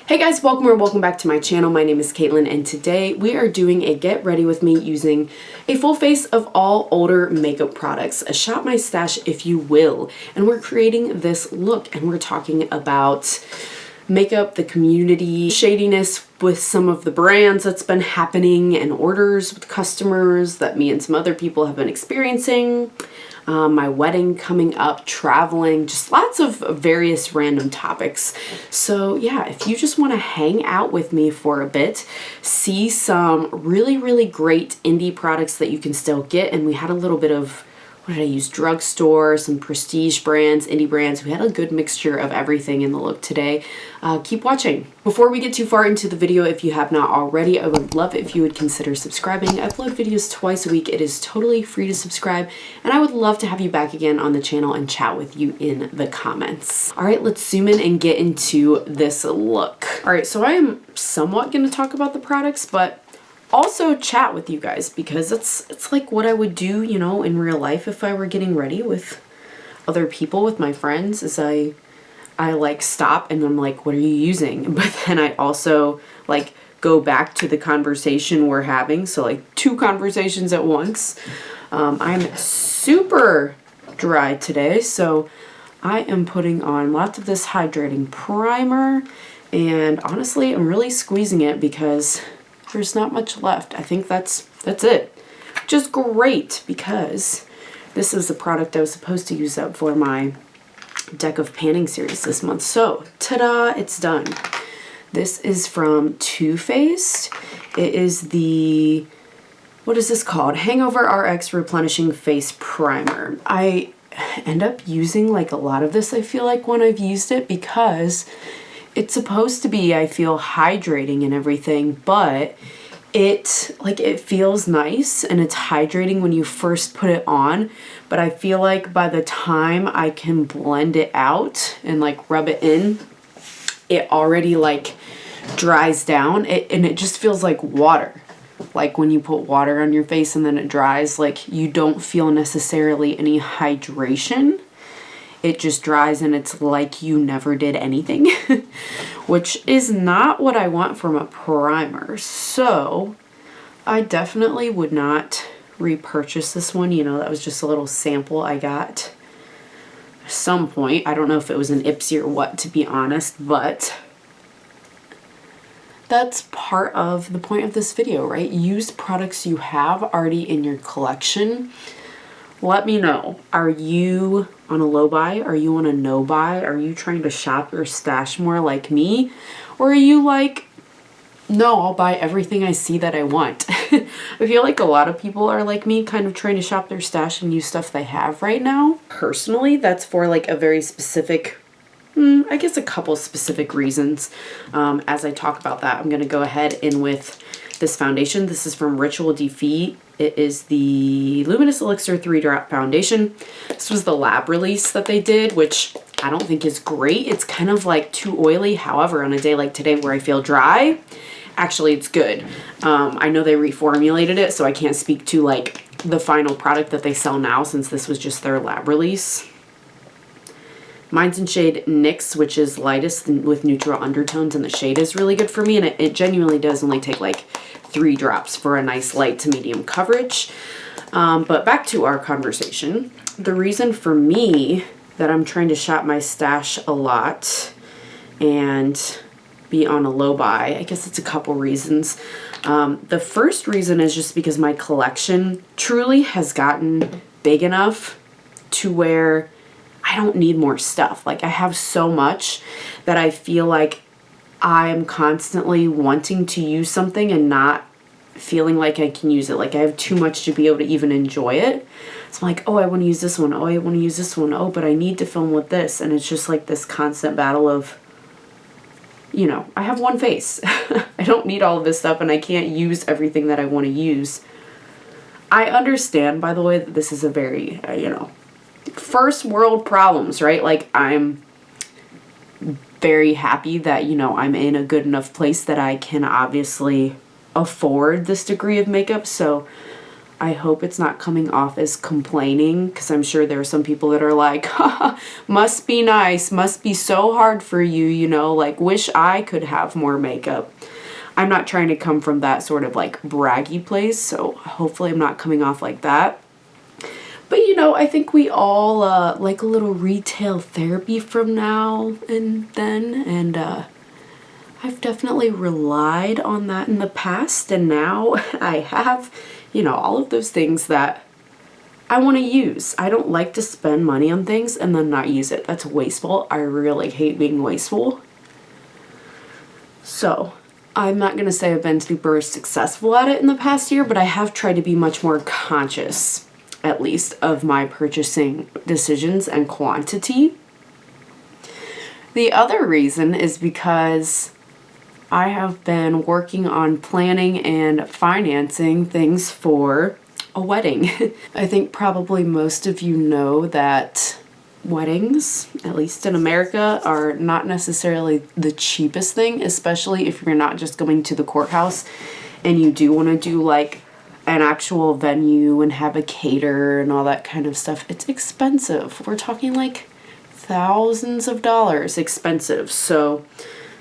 Hey guys, welcome or welcome back to my channel. My name is Caitlin and today we are doing a get ready with me using a full face of all older makeup products, a shop my stash if you will. And we're creating this look and we're talking about makeup, the community, shadiness with some of the brands that's been happening and orders with customers that me and some other people have been experiencing. My wedding coming up, traveling, just lots of various random topics. So yeah, if you just want to hang out with me for a bit, see some really great indie products that you can still get. And we had a little bit of, what did I use? Drugstore, some prestige brands, indie brands. We had a good mixture of everything in the look today. Keep watching. Before we get too far into the video, if you have not already, I would love if you would consider subscribing. I upload videos twice a week. It is totally free to subscribe. And I would love to have you back again on the channel and chat with you in the comments. All right, let's zoom in and get into this look. All right, so I am somewhat going to talk about the products, but also chat with you guys because it's like what I would do, you know, in real life if I were getting ready with other people, with my friends, is I like stop and I'm like, what are you using? But then I also like go back to the conversation we're having. So like two conversations at once. I'm super dry today, so I am putting on lots of this hydrating primer, and honestly I'm really squeezing it because there's not much left. I think that's it. Which is great because this is the product I was supposed to use up for my deck of panning series this month. So, ta-da, it's done. This is from Too Faced. It is the, what is this called? Hangover RX Replenishing Face Primer. I end up using like a lot of this, I feel like, when I've used it because it's supposed to be, I feel, hydrating and everything, but it feels nice and it's hydrating when you first put it on, but I feel like by the time I can blend it out and like rub it in, it already like dries down and it just feels like water. Like when you put water on your face and then it dries, like you don't feel necessarily any hydration. It just dries and it's like you never did anything, which is not what I want from a primer. So I definitely would not repurchase this one. You know, that was just a little sample I got at some point. I don't know if it was an Ipsy or what, to be honest, but that's part of the point of this video, right? Use products you have already in your collection. Let me know. Are you on a low buy? Are you on a no buy? Are you trying to shop your stash more like me? Or are you like, no, I'll buy everything I see that I want? I feel like a lot of people are like me, kind of trying to shop their stash and use stuff they have right now. Personally, that's for like a very specific, I guess a couple specific reasons. As I talk about that, I'm going to go ahead in with this foundation. This is from Ritual Defeat. It is the Luminous Elixir 3-Drop Foundation. This was the lab release that they did, which I don't think is great. It's kind of like too oily. However, on a day like today where I feel dry, actually it's good. I know they reformulated it, so I can't speak to like the final product that they sell now since this was just their lab release. Mine's in shade NYX, which is lightest with neutral undertones, and the shade is really good for me, and it genuinely does only take like 3 drops for a nice light to medium coverage. But back to our conversation. The reason for me that I'm trying to shop my stash a lot and be on a low buy, I guess it's a couple reasons. The first reason is just because my collection truly has gotten big enough to where I don't need more stuff. Like I have so much that I feel like I'm constantly wanting to use something and not feeling like I can use it. Like I have too much to be able to even enjoy it. So I'm like, oh, I want to use this one. Oh, I want to use this one. Oh, but I need to film with this. And it's just like this constant battle of, you know, I have one face. I don't need all of this stuff and I can't use everything that I want to use. I understand, by the way, that this is a very, you know, first world problems, right? Like I'm very happy that, you know, I'm in a good enough place that I can obviously afford this degree of makeup. So I hope it's not coming off as complaining, because I'm sure there are some people that are like, haha, must be nice, must be so hard for you, you know, like wish I could have more makeup. I'm not trying to come from that sort of like braggy place, so hopefully I'm not coming off like that. But you know, I think we all like a little retail therapy from now and then, and I've definitely relied on that in the past, and now I have, you know, all of those things that I want to use. I don't like to spend money on things and then not use it. That's wasteful. I really hate being wasteful. So I'm not going to say I've been super successful at it in the past year, but I have tried to be much more conscious, at least, of my purchasing decisions and quantity. The other reason is because I have been working on planning and financing things for a wedding. I think probably most of you know that weddings, at least in America, are not necessarily the cheapest thing, especially if you're not just going to the courthouse and you do want to do like an actual venue and have a caterer and all that kind of stuff. It's expensive. We're talking like thousands of dollars expensive. So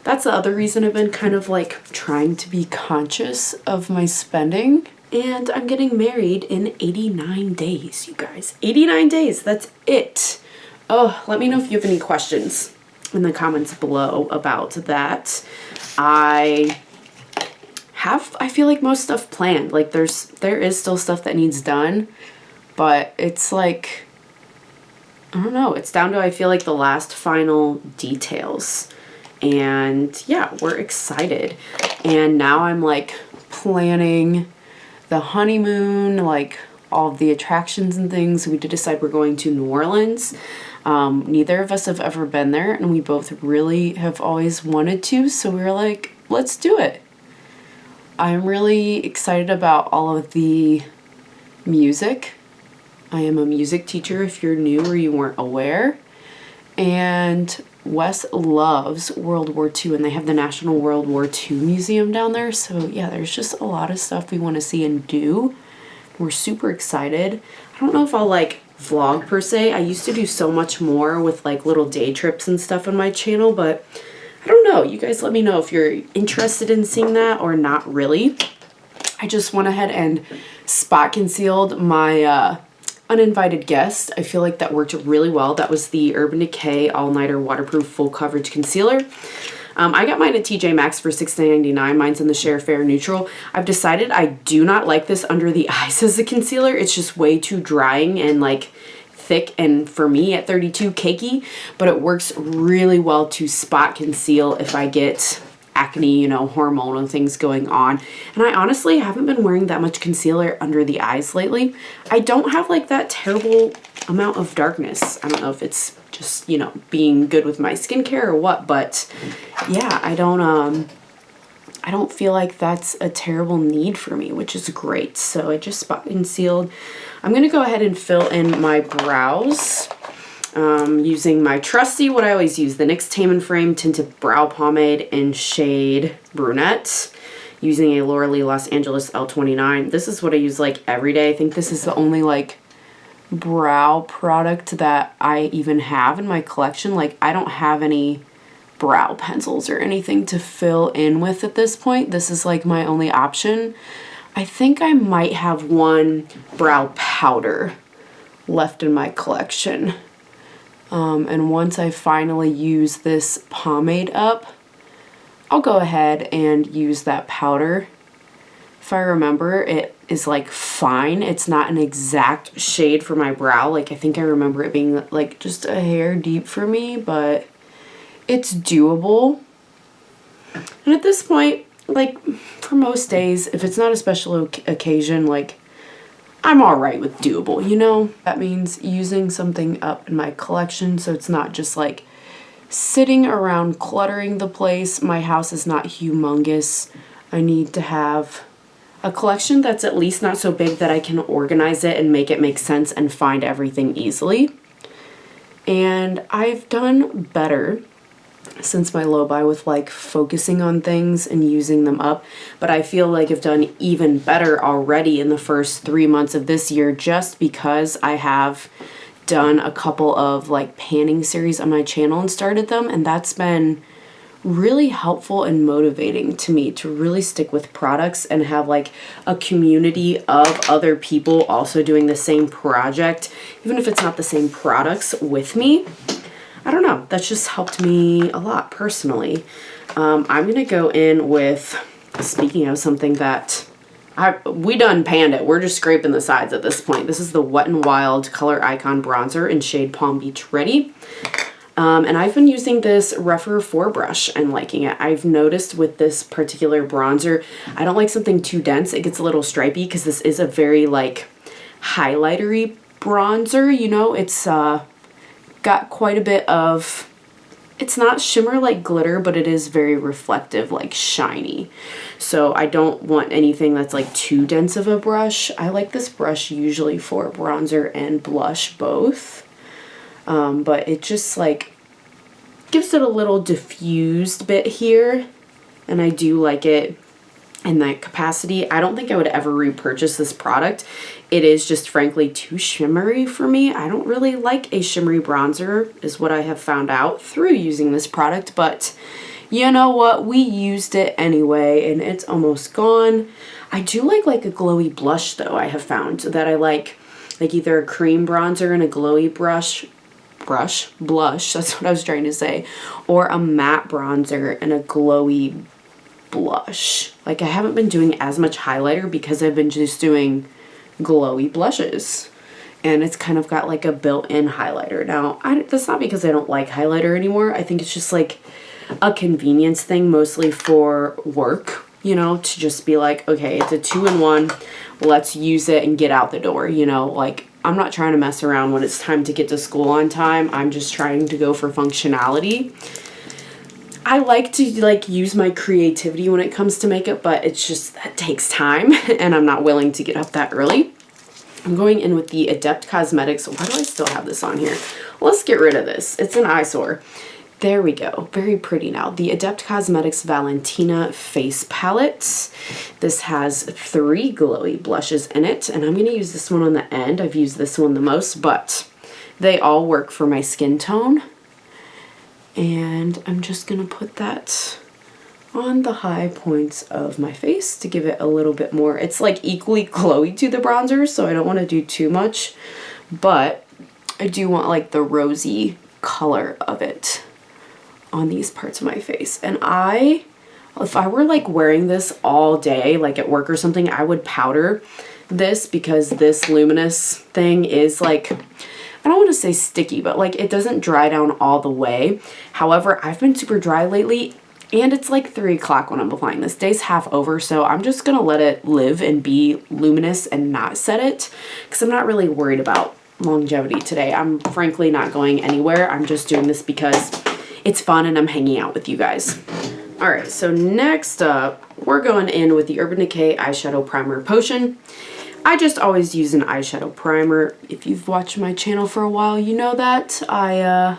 that's the other reason I've been kind of like trying to be conscious of my spending. And I'm getting married in 89 days, you guys. 89 days, that's it. Oh, let me know if you have any questions in the comments below about that. I feel like most stuff planned. Like there is still stuff that needs done, but it's like, I don't know, it's down to, I feel like, the last final details. And yeah, we're excited. And now I'm like planning the honeymoon, like all of the attractions and things. We did decide we're going to New Orleans. Neither of us have ever been there, and we both really have always wanted to, so we were like, let's do it. I'm really excited about all of the music. I am a music teacher if you're new or you weren't aware. And Wes loves World War II, and they have the National World War II Museum down there. So yeah, there's just a lot of stuff we want to see and do. We're super excited. I don't know if I'll like vlog per se. I used to do so much more with like little day trips and stuff on my channel, but I don't know. You guys let me know if you're interested in seeing that or not really. I just went ahead and spot concealed my uninvited guest. I feel like that worked really well. That was the Urban Decay All Nighter Waterproof Full Coverage Concealer. I got mine at TJ Maxx for $6.99. Mine's in the Share Fair Neutral. I've decided I do not like this under the eyes as a concealer. It's just way too drying and like thick, and for me at 32, cakey, but it works really well to spot conceal if I get acne, you know, hormonal things going on. And I honestly haven't been wearing that much concealer under the eyes lately. I don't have like that terrible amount of darkness. I don't know if it's just, you know, being good with my skincare or what, but yeah, I don't feel like that's a terrible need for me, which is great. So I just spot concealed. I'm gonna go ahead and fill in my brows using my trusty, what I always use, the NYX Tame and Frame Tinted Brow Pomade in shade Brunette, using a Laura Lee Los Angeles L29. This is what I use like every day. I think this is the only like brow product that I even have in my collection. Like I don't have any brow pencils or anything to fill in with at this point. This is like my only option. I think I might have one brow powder left in my collection. And once I finally use this pomade up, I'll go ahead and use that powder. If I remember, it is like fine. It's not an exact shade for my brow. Like I think I remember it being like just a hair deep for me, but it's doable. And at this point, like for most days, if it's not a special occasion, like I'm all right with doable, you know? That means using something up in my collection so it's not just like sitting around cluttering the place. My house is not humongous. I need to have a collection that's at least not so big that I can organize it and make it make sense and find everything easily. And I've done better since my low buy with like focusing on things and using them up, but I feel like I've done even better already in the first 3 months of this year just because I have done a couple of like panning series on my channel and started them, and that's been really helpful and motivating to me to really stick with products and have like a community of other people also doing the same project, even if it's not the same products with me. I don't know, that's just helped me a lot personally. I'm gonna go in with, speaking of something that we done panned it, we're just scraping the sides at this point. This is the Wet n Wild Color Icon Bronzer in shade Palm Beach Ready. And I've been using this rougher 4 brush and liking it. I've noticed with this particular bronzer, I don't like something too dense. It gets a little stripey because this is a very like highlightery bronzer, you know. It's got quite a bit of, it's not shimmer like glitter, but it is very reflective, like shiny. So I don't want anything that's like too dense of a brush. I like this brush usually for bronzer and blush both. But it just like gives it a little diffused bit here, and I do like it in that capacity. I don't think I would ever repurchase this product. It is just frankly too shimmery for me. I don't really like a shimmery bronzer is what I have found out through using this product, but you know what, we used it anyway and it's almost gone. I do like a glowy blush though. I have found that I like either a cream bronzer and a glowy blush, that's what I was trying to say, or a matte bronzer and a glowy blush. Like I haven't been doing as much highlighter because I've been just doing glowy blushes, and it's kind of got like a built-in highlighter. Now, that's not because I don't like highlighter anymore. I think it's just like a convenience thing, mostly for work, you know, to just be like, okay, it's a 2-in-1, let's use it and get out the door, you know, like I'm not trying to mess around when it's time to get to school on time. I'm just trying to go for functionality. I like to like use my creativity when it comes to makeup, but it's just that takes time and I'm not willing to get up that early. I'm going in with the Adept Cosmetics. Why do I still have this on here? Let's get rid of this. It's an eyesore. There we go. Very pretty now. The Adept Cosmetics Valentina Face Palette. This has 3 glowy blushes in it, and I'm going to use this one on the end. I've used this one the most, but they all work for my skin tone. And I'm just going to put that on the high points of my face to give it a little bit more. It's like equally glowy to the bronzer, so I don't want to do too much, but I do want like the rosy color of it on these parts of my face. And if I were like wearing this all day, like at work or something, I would powder this because this Luminous thing is like, I don't want to say sticky, but like it doesn't dry down all the way. However, I've been super dry lately and it's like 3 o'clock when I'm applying this. Day's half over, so I'm just going to let it live and be luminous and not set it because I'm not really worried about longevity today. I'm frankly not going anywhere. I'm just doing this because it's fun and I'm hanging out with you guys. All right, so next up, we're going in with the Urban Decay Eyeshadow Primer Potion. I just always use an eyeshadow primer. If you've watched my channel for a while, you know that. I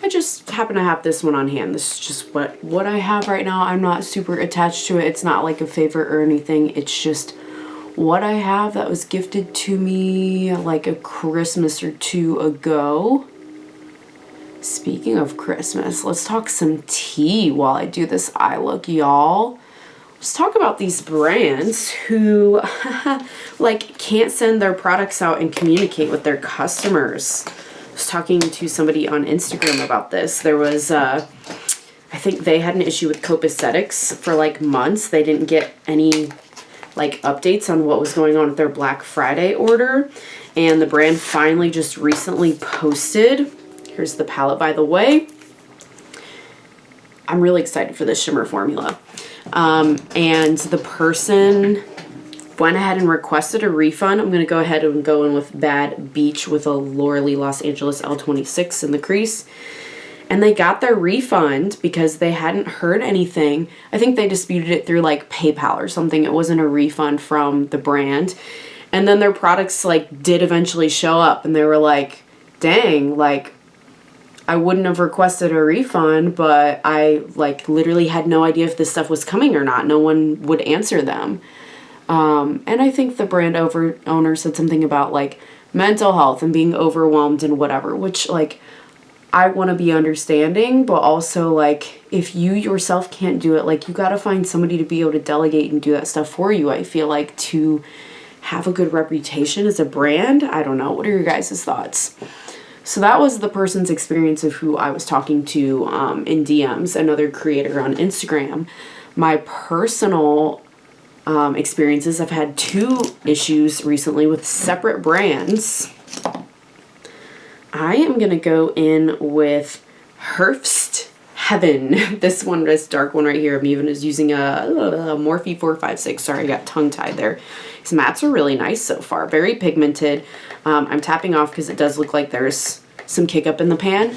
just happen to have this one on hand. This is just what I have right now. I'm not super attached to it. It's not like a favorite or anything. It's just what I have that was gifted to me like a Christmas or 2 ago. Speaking of Christmas, let's talk some tea while I do this eye look, y'all. Let's talk about these brands who like can't send their products out and communicate with their customers. I was talking to somebody on Instagram about this. There was, I think they had an issue with Copaesthetics for like months. They didn't get any like updates on what was going on with their Black Friday order. And the brand finally just recently posted. Here's the palette, by the way. I'm really excited for this shimmer formula. And the person went ahead and requested a refund. I'm going to go ahead and go in with Bad Beach with a Laura Lee Los Angeles L26 in the crease. And they got their refund because they hadn't heard anything. I think they disputed it through like PayPal or something. It wasn't a refund from the brand. And then their products like did eventually show up and they were like, dang, like, I wouldn't have requested a refund, but I like literally had no idea if this stuff was coming or not. No one would answer them. And I think the brand owner said something about like mental health and being overwhelmed and whatever, which like I want to be understanding, but also like if you yourself can't do it, like you got to find somebody to be able to delegate and do that stuff for you. I feel like to have a good reputation as a brand. I don't know. What are your guys' thoughts? So that was the person's experience of who I was talking to in DMs, another creator on Instagram. My personal experiences, I've had 2 issues recently with separate brands. I am going to go in with Herbst Heaven. This one, this dark one right here, I'm even using a Morphe 456. Sorry, I got tongue-tied there. These mattes are really nice so far. Very pigmented. I'm tapping off because it does look like there's some kick up in the pan.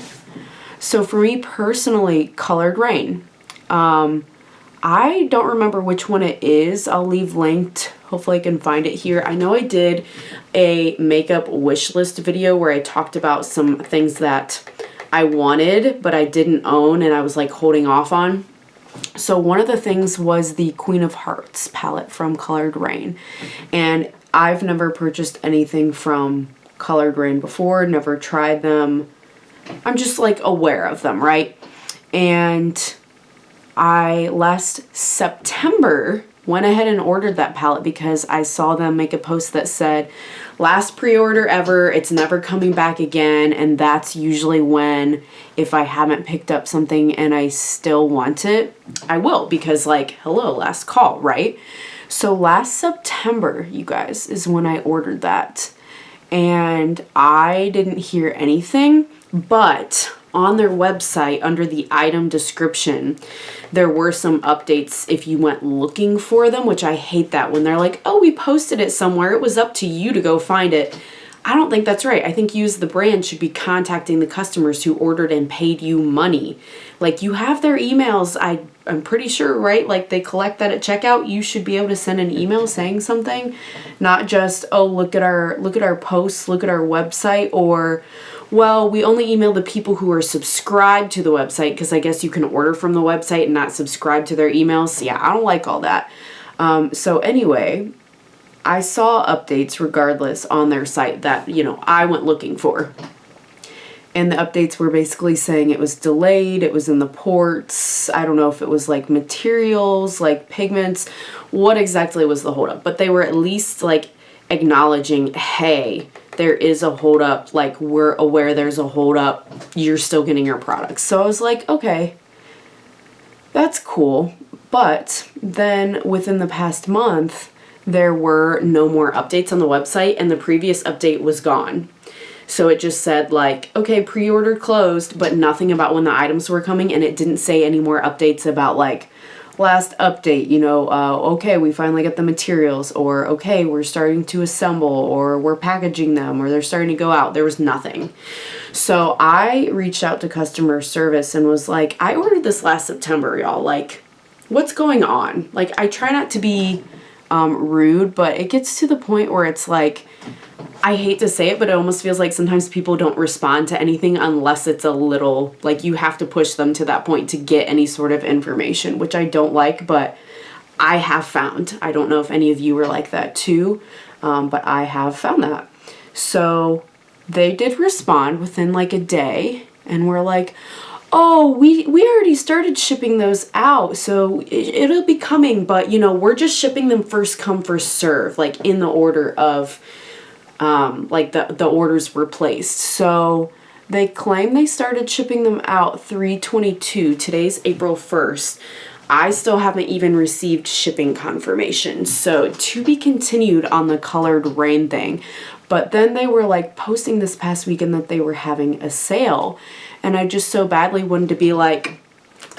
So for me personally, Colored Rain. I don't remember which one it is. I'll leave linked. Hopefully I can find it here. I know I did a makeup wish list video where I talked about some things that I wanted but I didn't own and I was like holding off on. So one of the things was the Queen of Hearts palette from Colored Rain. And I've never purchased anything from Colored Rain before, never tried them. I'm just like aware of them, right? And I last September went ahead and ordered that palette because I saw them make a post that said, last pre-order ever, it's never coming back again. And that's usually when, if I haven't picked up something and I still want it, I will, because like, hello, last call, right? So last September, you guys, is when I ordered that. And I didn't hear anything, but on their website, under the item description, there were some updates if you went looking for them, which I hate that when they're like, oh, we posted it somewhere. It was up to you to go find it. I don't think that's right. I think you as the brand should be contacting the customers who ordered and paid you money. Like you have their emails. I'm pretty sure, right? Like they collect that at checkout. You should be able to send an email saying something, not just, oh, look at our posts, look at our website, or, well, we only email the people who are subscribed to the website, because I guess you can order from the website and not subscribe to their emails. Yeah, I don't like all that. So anyway, I saw updates regardless on their site that, you know, I went looking for. And the updates were basically saying it was delayed, it was in the ports. I don't know if it was like materials, like pigments, what exactly was the holdup. But they were at least like acknowledging, hey, there is a holdup, like we're aware there's a holdup, you're still getting your products. So I was like, okay, that's cool. But then within the past month, there were no more updates on the website and the previous update was gone. So it just said like, okay, pre-order closed, but nothing about when the items were coming, and it didn't say any more updates about like, last update, you know, okay, we finally got the materials, or okay, we're starting to assemble, or we're packaging them, or they're starting to go out. There was nothing. So I reached out to customer service and was like, I ordered this last September, y'all. Like, what's going on? Like, I try not to be rude, but it gets to the point where it's like, I hate to say it, but it almost feels like sometimes people don't respond to anything unless it's a little, like you have to push them to that point to get any sort of information, which I don't like, but I have found. I don't know if any of you are like that too, but I have found that. So they did respond within like a day and were like, oh, we already started shipping those out, so it'll be coming, but you know, we're just shipping them first come, first serve, like in the order of like the orders were placed. So they claim they started shipping them out 3/22. Today's April 1st. I still haven't even received shipping confirmation. So to be continued on the Colored Rain thing. But then they were like posting this past weekend that they were having a sale. And I just so badly wanted to be like,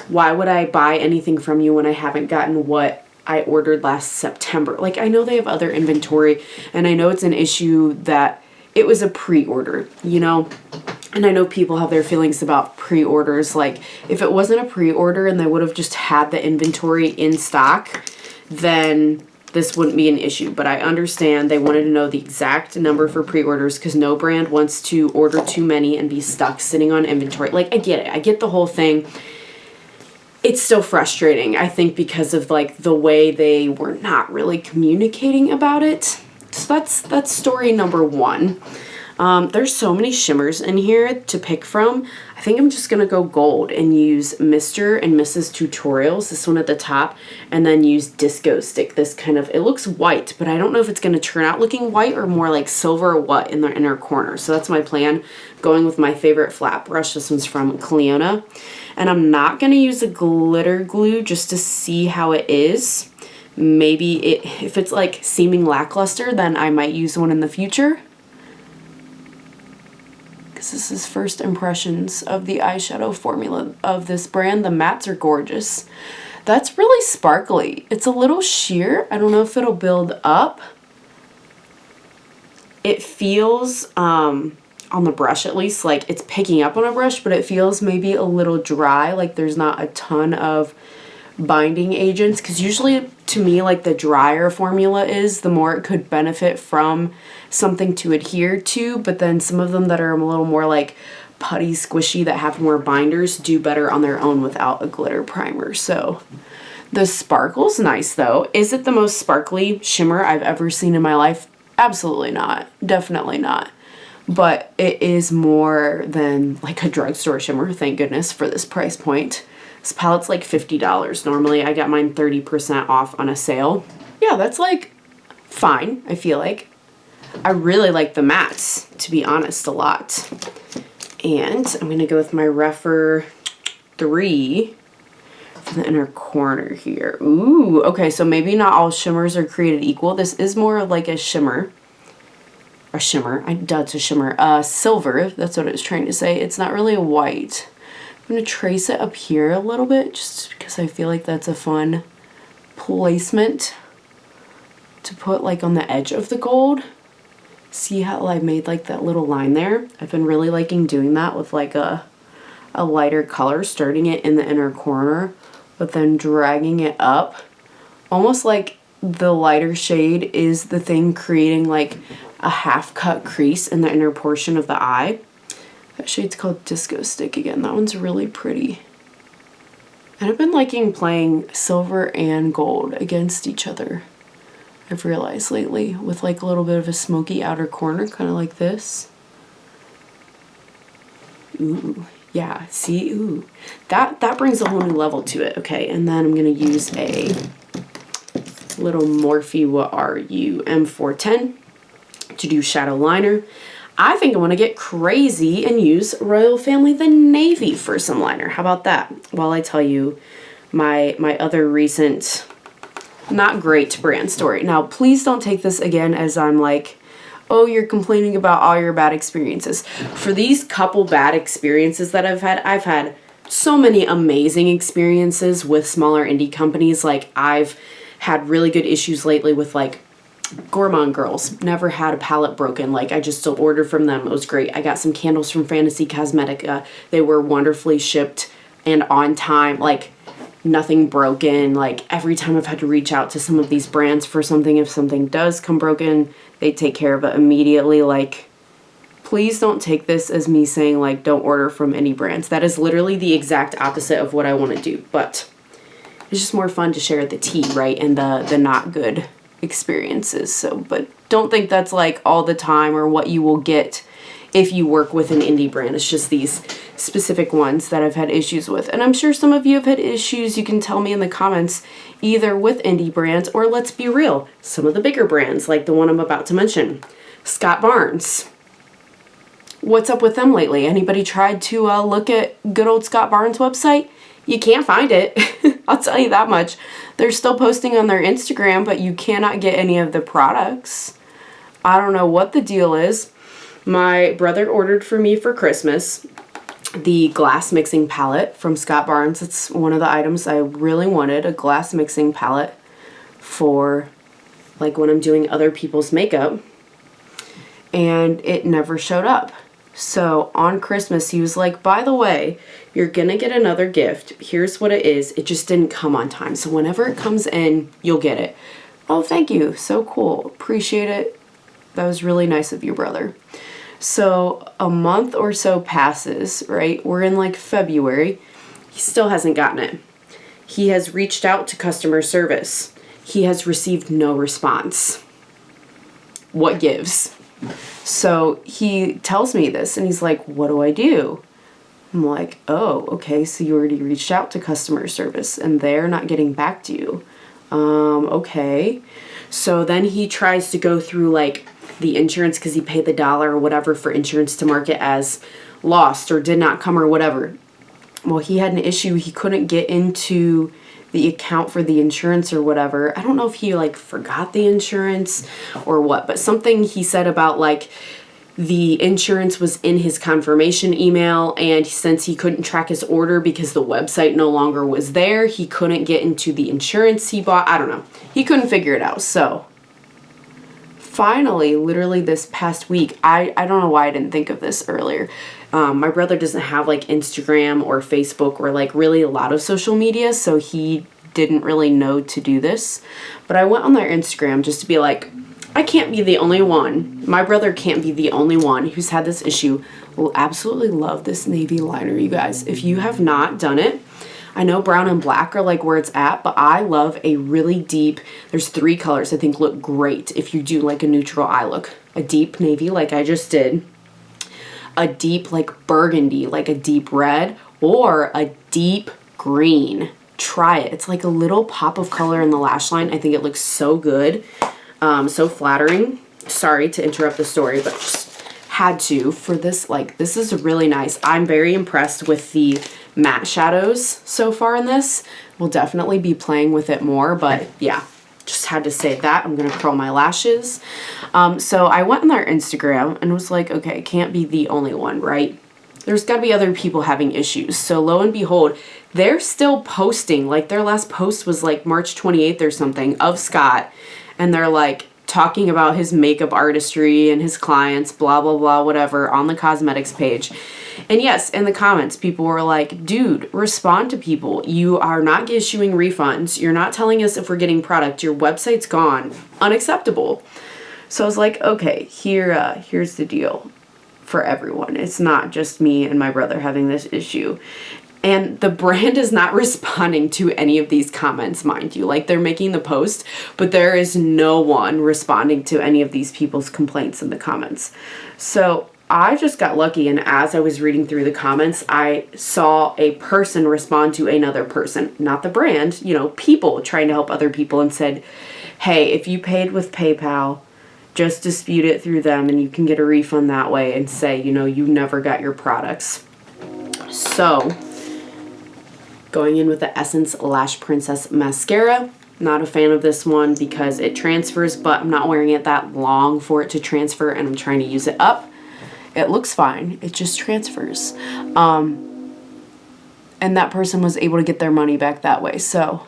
why would I buy anything from you when I haven't gotten what I ordered last September? Like, I know they have other inventory, and I know it's an issue that it was a pre-order, you know? And I know people have their feelings about pre-orders. Like, if it wasn't a pre-order and they would have just had the inventory in stock, then this wouldn't be an issue. But I understand they wanted to know the exact number for pre-orders because no brand wants to order too many and be stuck sitting on inventory. Like, I get it. I get the whole thing. It's still frustrating, I think, because of like the way they were not really communicating about it. So that's story number one. There's so many shimmers in here to pick from. I think I'm just going to go gold and use Mr. and Mrs. Tutorials, this one at the top, and then use Disco Stick, this kind of, it looks white, but I don't know if it's going to turn out looking white or more like silver or what in the inner corner. So that's my plan, going with my favorite flat brush. This one's from Cleona. And I'm not going to use a glitter glue just to see how it is. Maybe if it's like seeming lackluster, then I might use one in the future. Because this is first impressions of the eyeshadow formula of this brand. The mattes are gorgeous. That's really sparkly. It's a little sheer. I don't know if it'll build up. It feels, on the brush at least, like it's picking up on a brush, but it feels maybe a little dry, like there's not a ton of binding agents, because usually to me, like the drier formula is, the more it could benefit from something to adhere to, but then some of them that are a little more like putty squishy that have more binders do better on their own without a glitter primer. So the sparkle's nice though. Is it the most sparkly shimmer I've ever seen in my life? Absolutely not. Definitely not. But it is more than like a drugstore shimmer, thank goodness, for this price point. This palette's like $50. Normally I got mine 30% off on a sale. Yeah, that's like fine, I feel like. I really like the mattes, to be honest, a lot. And I'm going to go with my Rephr 3 for the inner corner here. Ooh, okay, so maybe not all shimmers are created equal. This is more like a shimmer. A shimmer. It's a shimmer. Silver, that's what I was trying to say. It's not really a white. I'm going to trace it up here a little bit just because I feel like that's a fun placement to put like on the edge of the gold. See how I made like that little line there? I've been really liking doing that with like a lighter color, starting it in the inner corner, but then dragging it up. Almost like the lighter shade is the thing creating like a half cut crease in the inner portion of the eye. That shade's called Disco Stick again. That one's really pretty. And I've been liking playing silver and gold against each other, I've realized lately, with like a little bit of a smoky outer corner, kind of like this. Ooh, yeah, see, ooh. That brings a whole new level to it, okay? And then I'm gonna use a little Morphe What Are You M410 to do shadow liner. I think I want to get crazy and use Royal Family the Navy for some liner. How about that? While I tell you my other recent not great brand story. Now, please don't take this again as I'm like, oh, you're complaining about all your bad experiences. For these couple bad experiences that I've had so many amazing experiences with smaller indie companies. Like I've had really good issues lately with like Gourmand Girls. Never had a palette broken. Like I just still ordered from them. It was great. I got some candles from Fantasy Cosmetica. They were wonderfully shipped and on time. Like nothing broken. Like every time I've had to reach out to some of these brands for something, if something does come broken, they take care of it immediately. Like, please don't take this as me saying like don't order from any brands. That is literally the exact opposite of what I want to do. But it's just more fun to share the tea, right? And the not good experiences. So, but don't think that's like all the time or what you will get if you work with an indie brand. It's just these specific ones that I've had issues with. And I'm sure some of you have had issues. You can tell me in the comments either with indie brands or, let's be real, some of the bigger brands like the one I'm about to mention. Scott Barnes. What's up with them lately? Anybody tried to look at good old Scott Barnes' website? You can't find it. I'll tell you that much. They're still posting on their Instagram, but you cannot get any of the products. I don't know what the deal is. My brother ordered for me for Christmas the glass mixing palette from Scott Barnes. It's one of the items I really wanted, a glass mixing palette for like when I'm doing other people's makeup. And it never showed up. So on Christmas, he was like, by the way, you're gonna get another gift. Here's what it is. It just didn't come on time. So whenever it comes in, you'll get it. Oh, thank you. So cool. Appreciate it. That was really nice of you, brother. So a month or so passes, right? We're in like February. He still hasn't gotten it. He has reached out to customer service. He has received no response. What gives? So he tells me this and he's like, what do I do? I'm like, oh, okay, so you already reached out to customer service and they're not getting back to you. Okay. So then he tries to go through like the insurance because he paid the $1 or whatever for insurance to mark it as lost or did not come or whatever. Well, he had an issue. He couldn't get into the account for the insurance or whatever. I don't know if he like forgot the insurance or what, but something he said about like the insurance was in his confirmation email, and since he couldn't track his order because the website no longer was there, he couldn't get into the insurance he bought. I don't know. He couldn't figure it out. So finally, literally this past week, I don't know why I didn't think of this earlier. My brother doesn't have like Instagram or Facebook or like really a lot of social media, so he didn't really know to do this. But I went on their Instagram just to be like, I can't be the only one. My brother can't be the only one who's had this issue. Will absolutely love this navy liner, you guys. If you have not done it, I know brown and black are like where it's at, but I love a really deep, there's 3 colors I think look great if you do like a neutral eye look. A deep navy like I just did, a deep like burgundy, like a deep red, or a deep green. Try it. It's like a little pop of color in the lash line. I think it looks so good. So flattering. Sorry to interrupt the story, but just had to for this. Like, this is really nice. I'm very impressed with the matte shadows so far in this. We'll definitely be playing with it more, but yeah, just had to say that. I'm gonna curl my lashes. So I went on their Instagram and was like, okay, can't be the only one, right? There's got to be other people having issues. So lo and behold, they're still posting. Like, their last post was like March 28th or something of Scott. And they're like talking about his makeup artistry and his clients, blah, blah, blah, whatever, on the cosmetics page. And yes, in the comments, people were like, dude, respond to people. You are not issuing refunds. You're not telling us if we're getting product. Your website's gone. Unacceptable. So I was like, okay, here's the deal for everyone. It's not just me and my brother having this issue. And the brand is not responding to any of these comments, mind you. Like, they're making the post, but there is no one responding to any of these people's complaints in the comments. So I just got lucky, and as I was reading through the comments, I saw a person respond to another person, not the brand, you know, people trying to help other people, and said, hey, if you paid with PayPal, just dispute it through them and you can get a refund that way, and say, you know, you never got your products. So going in with the Essence Lash Princess Mascara. Not a fan of this one because it transfers, but I'm not wearing it that long for it to transfer, and I'm trying to use it up. It looks fine. It just transfers. And that person was able to get their money back that way. So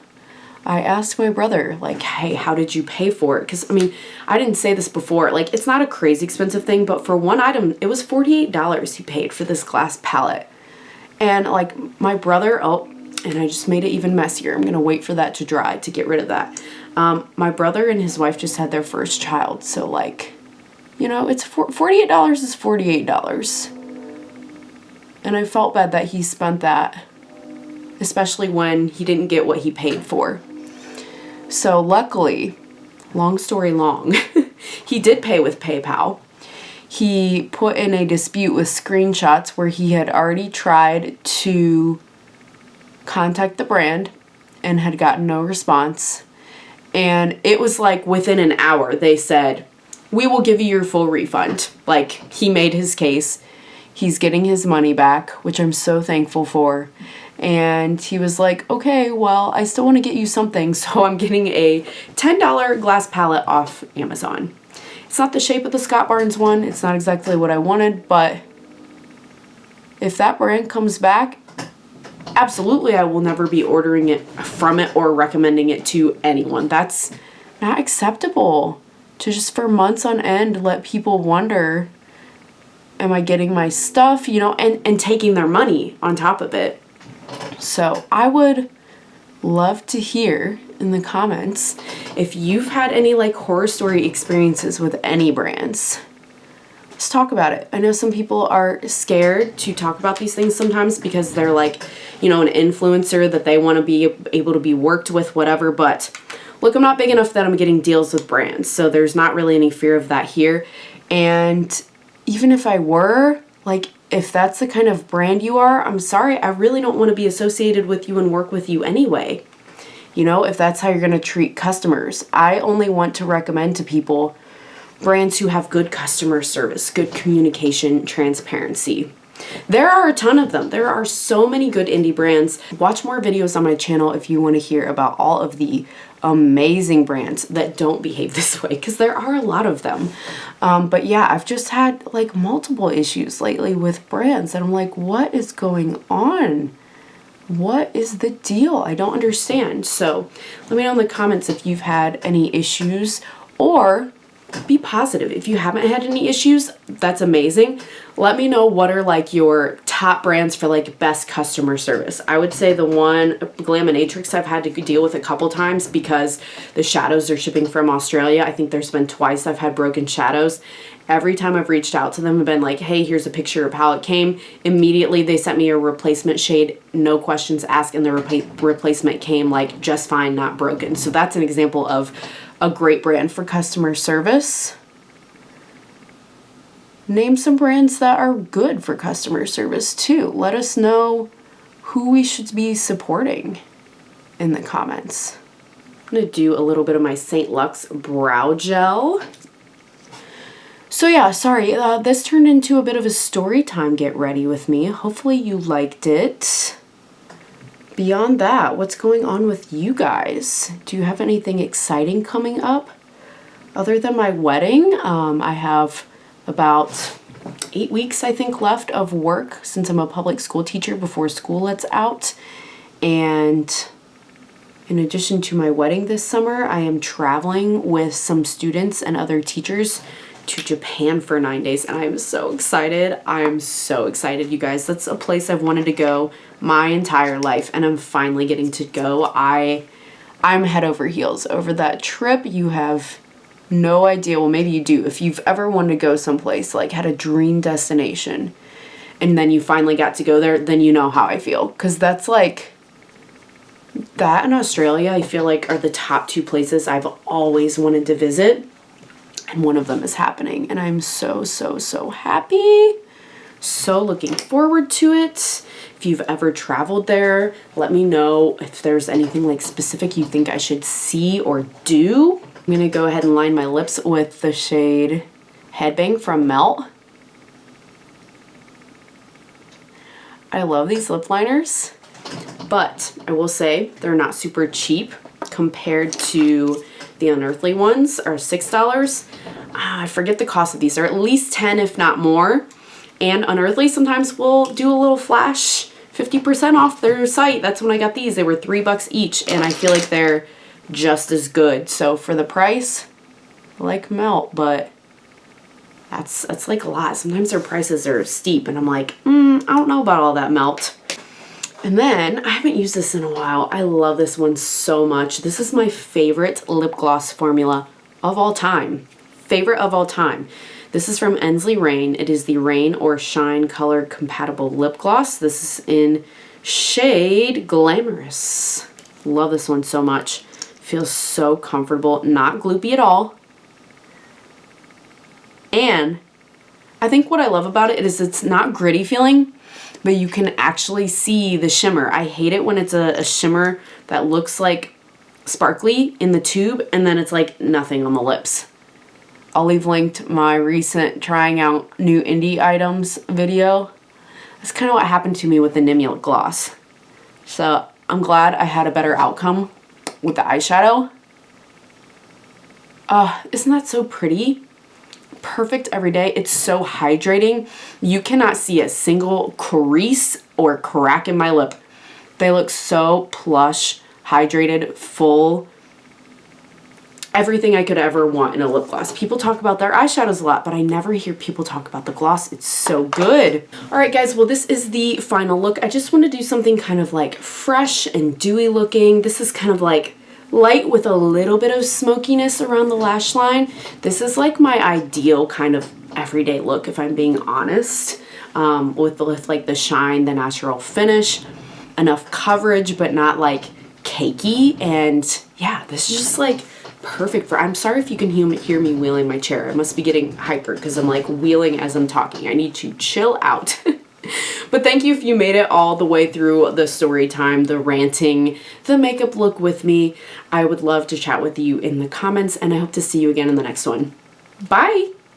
I asked my brother, like, hey, how did you pay for it? Because, I mean, I didn't say this before. Like, it's not a crazy expensive thing, but for one item, it was $48 he paid for this glass palette. And, like, my brother, and I just made it even messier. I'm going to wait for that to dry to get rid of that. My brother and his wife just had their first child. So, like, you know, it's $48 is $48. And I felt bad that he spent that, especially when he didn't get what he paid for. So, luckily, long story long, he did pay with PayPal. He put in a dispute with screenshots where he had already tried to contact the brand and had gotten no response, and it was like within an hour they said, we will give you your full refund. Like, he made his case, he's getting his money back, which I'm so thankful for. And he was like, okay, well, I still want to get you something, so I'm getting a $10 glass palette off Amazon. It's not the shape of the Scott Barnes one, it's not exactly what I wanted, but if that brand comes back, absolutely, I will never be ordering it from it or recommending it to anyone. That's not acceptable to just for months on end let people wonder, am I getting my stuff, you know, and taking their money on top of it. So I would love to hear in the comments if you've had any like horror story experiences with any brands. Let's talk about it. I know some people are scared to talk about these things sometimes because they're like, you know, an influencer that they want to be able to be worked with, whatever. But look, I'm not big enough that I'm getting deals with brands, so there's not really any fear of that here. And even if I were, like, if that's the kind of brand you are, I'm sorry, I really don't want to be associated with you and work with you anyway. You know, if that's how you're going to treat customers. I only want to recommend to people brands who have good customer service, good communication, transparency. There are a ton of them. There are so many good indie brands. Watch more videos on my channel if you want to hear about all of the amazing brands that don't behave this way, because there are a lot of them. But yeah, I've just had like multiple issues lately with brands and I'm like, what is going on? What is the deal? I don't understand. So let me know in the comments if you've had any issues, or be positive. If you haven't had any issues, that's amazing. Let me know what are like your top brands for like best customer service. I would say the one, Glamorous, I've had to deal with a couple times because the shadows are shipping from Australia. I think there's been twice I've had broken shadows. Every time I've reached out to them and been like, hey, here's a picture of how it came. Immediately they sent me a replacement shade, no questions asked, and the replacement came like just fine, not broken. So that's an example of a great brand for customer service. Name some brands that are good for customer service too. Let us know who we should be supporting in the comments. I'm gonna do a little bit of my St. Luxe brow gel. So yeah, sorry, this turned into a bit of a story time get ready with me. Hopefully you liked it. Beyond that, what's going on with you guys? Do you have anything exciting coming up? Other than my wedding, I have about 8 weeks, I think, left of work since I'm a public school teacher before school lets out. And in addition to my wedding this summer, I am traveling with some students and other teachers to Japan for 9 days, and I am so excited. I am so excited, you guys. That's a place I've wanted to go my entire life, and I'm finally getting to go. I'm head over heels over that trip. You have no idea. Well, maybe you do. If you've ever wanted to go someplace, like had a dream destination, and then you finally got to go there, then you know how I feel. Because that's like, that and Australia, I feel like are the top two places I've always wanted to visit. And one of them is happening, and I'm so, so, so happy. So looking forward to it. If you've ever traveled there, let me know if there's anything like specific you think I should see or do. I'm gonna go ahead and line my lips with the shade Headbang from Melt. I love these lip liners, but I will say they're not super cheap compared to the Unearthly ones are $6. I forget the cost of these. They're at least 10, if not more. And Unearthly sometimes will do a little flash 50% off their site. That's when I got these. They were $3 each, and I feel like they're just as good. So for the price, I like Melt, but that's like a lot. Sometimes their prices are steep, and I'm like, I don't know about all that Melt. And then, I haven't used this in a while. I love this one so much. This is my favorite lip gloss formula of all time. Favorite of all time. This is from Ensley Rain. It is the Rain or Shine color compatible lip gloss. This is in shade Glamorous. Love this one so much. Feels so comfortable, not gloopy at all. And I think what I love about it is it's not gritty feeling, but you can actually see the shimmer. I hate it when it's a shimmer that looks like sparkly in the tube and then it's like nothing on the lips. I'll leave linked my recent trying out new indie items video. That's kind of what happened to me with the Nimya gloss. So I'm glad I had a better outcome with the eyeshadow. Isn't that so pretty? Perfect every day. It's so hydrating. You cannot see a single crease or crack in my lip. They look so plush, hydrated, full. Everything I could ever want in a lip gloss. People talk about their eyeshadows a lot, but I never hear people talk about the gloss. It's so good. All right, guys, well, this is the final look. I just want to do something kind of like fresh and dewy looking. This is kind of like light with a little bit of smokiness around the lash line. This is like my ideal kind of everyday look, if I'm being honest, with like the shine, the natural finish, enough coverage, but not like cakey. And yeah, this is just like perfect for, I'm sorry if you can hear me wheeling my chair. I must be getting hyper because I'm like wheeling as I'm talking. I need to chill out. But thank you if you made it all the way through the story time, the ranting, the makeup look with me. I would love to chat with you in the comments, and I hope to see you again in the next one. Bye!